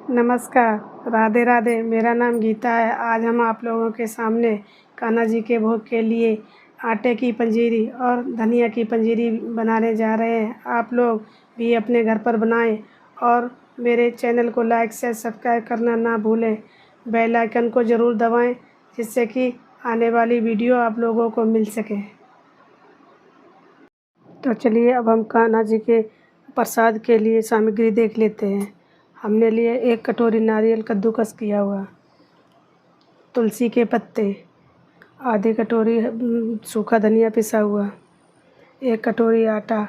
नमस्कार, राधे राधे। मेरा नाम गीता है। आज हम आप लोगों के सामने कान्हा जी के भोग के लिए आटे की पंजीरी और धनिया की पंजीरी बनाने जा रहे हैं। आप लोग भी अपने घर पर बनाएं और मेरे चैनल को लाइक से सब्सक्राइब करना ना भूलें। बेल आइकन को ज़रूर दबाएं जिससे कि आने वाली वीडियो आप लोगों को मिल सके। तो चलिए अब हम कान्हा जी के प्रसाद के लिए सामग्री देख लेते हैं। हमने लिए 1 कटोरी नारियल कद्दूकस किया हुआ, तुलसी के पत्ते, आधी कटोरी सूखा धनिया पिसा हुआ, 1 कटोरी आटा,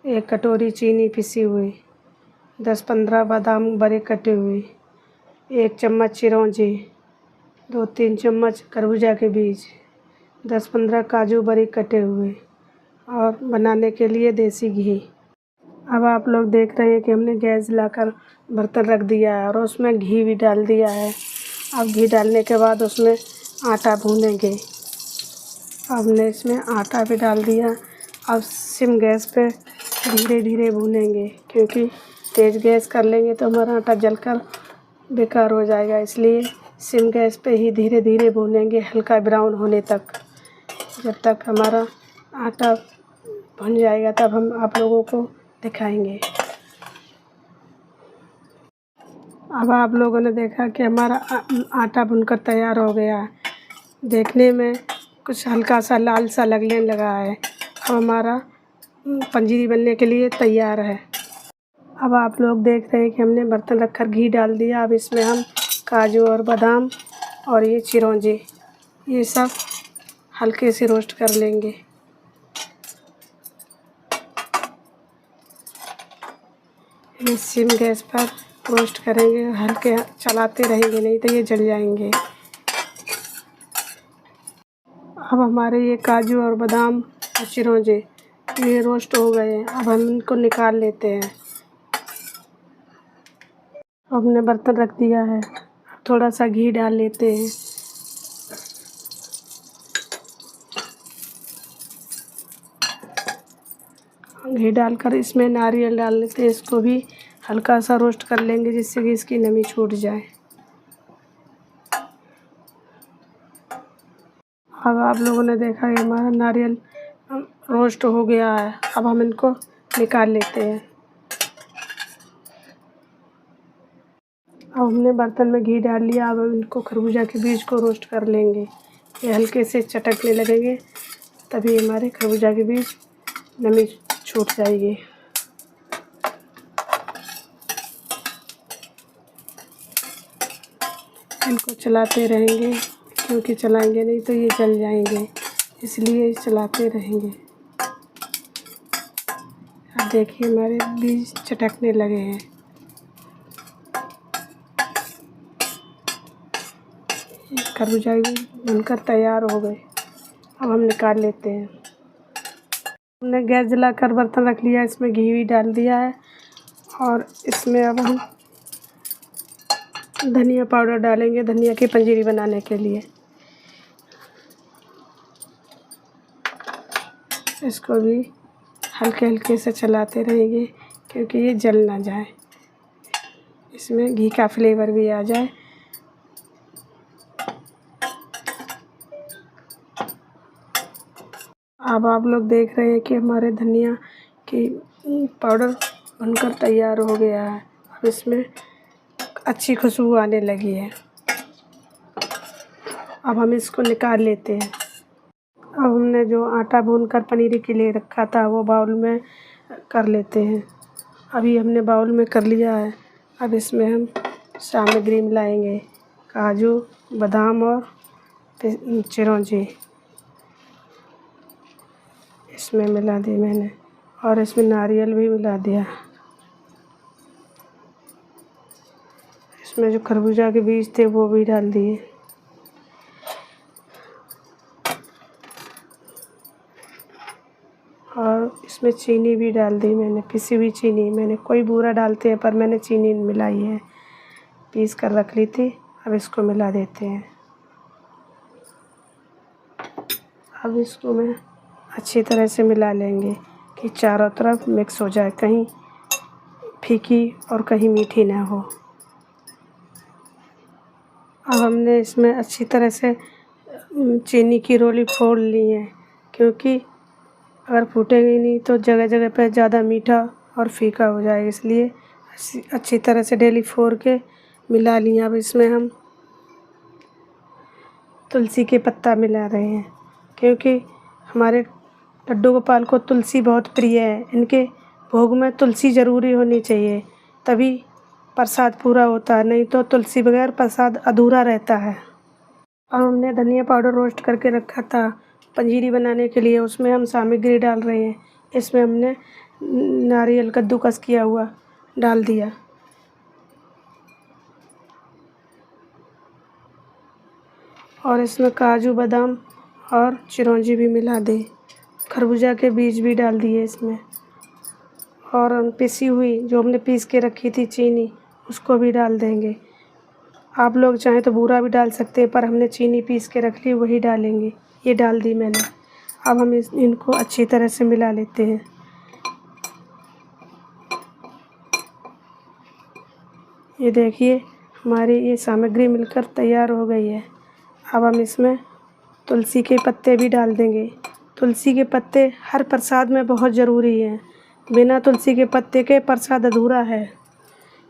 1 कटोरी चीनी पिसी हुई, 10-15 बादाम बारीक कटे हुए, 1 चम्मच चिरौंजी, 2-3 चम्मच खरबूजा के बीज, 10-15 काजू बारीक कटे हुए और बनाने के लिए देसी घी। अब आप लोग देख रहे हैं कि हमने गैस जलाकर बर्तन रख दिया है और उसमें घी भी डाल दिया है। अब घी डालने के बाद उसमें आटा भूनेंगे। हमने इसमें आटा भी डाल दिया। अब सिम गैस पे धीरे धीरे भूनेंगे, क्योंकि तेज़ गैस कर लेंगे तो हमारा आटा जलकर बेकार हो जाएगा। इसलिए सिम गैस पे ही धीरे धीरे भूनेंगे, हल्का ब्राउन होने तक। जब तक हमारा आटा भुन जाएगा तब हम आप लोगों को दिखाएंगे। अब आप लोगों ने देखा कि हमारा आटा भुनकर तैयार हो गया है। देखने में कुछ हल्का सा लाल सा लगने लगा है। अब हमारा पंजीरी बनने के लिए तैयार है। अब आप लोग देख रहे हैं कि हमने बर्तन रखकर घी डाल दिया। अब इसमें हम काजू और बादाम और ये चिरौंजी, ये सब हल्के से रोस्ट कर लेंगे। ये सिम गैस पर रोस्ट करेंगे, हल्के चलाते रहेंगे, नहीं तो ये जल जाएंगे। अब हमारे ये काजू और बादाम और चिरौंजी ये रोस्ट हो गए हैं। अब हम इनको निकाल लेते हैं। हमने बर्तन रख दिया है। थोड़ा सा घी डाल लेते हैं। घी डालकर इसमें नारियल डाल लेते हैं। इसको भी हल्का सा रोस्ट कर लेंगे जिससे कि इसकी नमी छूट जाए। अब आप लोगों ने देखा कि हमारा नारियल रोस्ट हो गया है। अब हम इनको निकाल लेते हैं। अब हमने बर्तन में घी डाल लिया। अब हम इनको खरबूजा के बीज को रोस्ट कर लेंगे। ये हल्के से चटकने लगेंगे, तभी हमारे खरबूजा के बीज नमी छूट जाएगी। इनको चलाते रहेंगे, क्योंकि चलाएंगे नहीं तो ये जल जाएंगे, इसलिए चलाते रहेंगे। अब देखिए हमारे बीज चटकने लगे हैं। खरबूजा भी बनकर तैयार हो गए। अब हम निकाल लेते हैं। हमने गैस जलाकर बर्तन रख लिया, इसमें घी भी डाल दिया है और इसमें अब हम धनिया पाउडर डालेंगे धनिया की पंजीरी बनाने के लिए। इसको भी हल्के हल्के से चलाते रहेंगे, क्योंकि ये जल ना जाए, इसमें घी का फ्लेवर भी आ जाए। अब आप लोग देख रहे हैं कि हमारे धनिया की पाउडर बनकर तैयार हो गया है। अब इसमें अच्छी खुशबू आने लगी है। अब हम इसको निकाल लेते हैं। अब हमने जो आटा भूनकर पनीर के लिए रखा था वो बाउल में कर लेते हैं। अभी हमने बाउल में कर लिया है। अब इसमें हम सामग्री मिलाएंगे, काजू, बादाम और चिरौंजी इसमें मिला दी मैंने, और इसमें नारियल भी मिला दिया। इसमें जो खरबूजा के बीज थे वो भी डाल दिए। और इसमें चीनी भी डाल दी मैंने, पिसी हुई चीनी। मैंने कोई बूरा डालते हैं पर मैंने चीनी मिलाई है, पीस कर रख ली थी। अब इसको मिला देते हैं। अब इसको मैं अच्छी तरह से मिला लेंगे कि चारों तरफ मिक्स हो जाए, कहीं फीकी और कहीं मीठी ना हो। अब हमने इसमें अच्छी तरह से चीनी की रोली फोड़ ली है, क्योंकि अगर फूटेगी नहीं तो जगह जगह पर ज़्यादा मीठा और फीका हो जाएगा, इसलिए अच्छी तरह से डेली फोड़ के मिला लिया। अब इसमें हम तुलसी के पत्ता मिला रहे हैं, क्योंकि हमारे लड्डू गोपाल को तुलसी बहुत प्रिय है। इनके भोग में तुलसी ज़रूरी होनी चाहिए, तभी प्रसाद पूरा होता है, नहीं तो तुलसी बगैर प्रसाद अधूरा रहता है। और हमने धनिया पाउडर रोस्ट करके रखा था पंजीरी बनाने के लिए, उसमें हम सामग्री डाल रहे हैं। इसमें हमने नारियल कद्दूकस किया हुआ डाल दिया, और इसमें काजू बादाम और चिरौंजी भी मिला दें। खरबूजा के बीज भी डाल दिए इसमें, और हम पिसी हुई जो हमने पीस के रखी थी चीनी, उसको भी डाल देंगे। आप लोग चाहें तो बूरा भी डाल सकते हैं, पर हमने चीनी पीस के रख ली, वही डालेंगे। ये डाल दी मैंने। अब हम इनको अच्छी तरह से मिला लेते हैं। ये देखिए, हमारी ये सामग्री मिलकर तैयार हो गई है। अब हम इसमें तुलसी के पत्ते भी डाल देंगे। तुलसी के पत्ते हर प्रसाद में बहुत ज़रूरी हैं। बिना तुलसी के पत्ते के प्रसाद अधूरा है,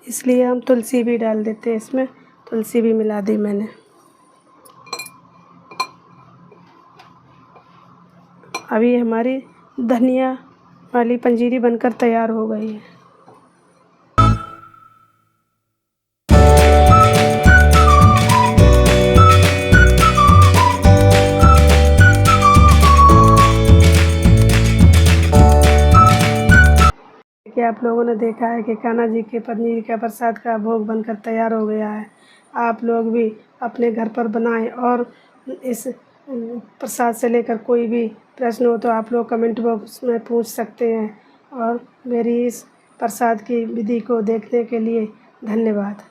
इसलिए हम तुलसी भी डाल देते हैं इसमें। तुलसी भी मिला दी मैंने। अभी हमारी धनिया वाली पंजीरी बनकर तैयार हो गई है। कि आप लोगों ने देखा है कि कान्हा जी के पनीर का प्रसाद का भोग बनकर तैयार हो गया है। आप लोग भी अपने घर पर बनाएं, और इस प्रसाद से लेकर कोई भी प्रश्न हो तो आप लोग कमेंट बॉक्स में पूछ सकते हैं। और मेरी इस प्रसाद की विधि को देखने के लिए धन्यवाद।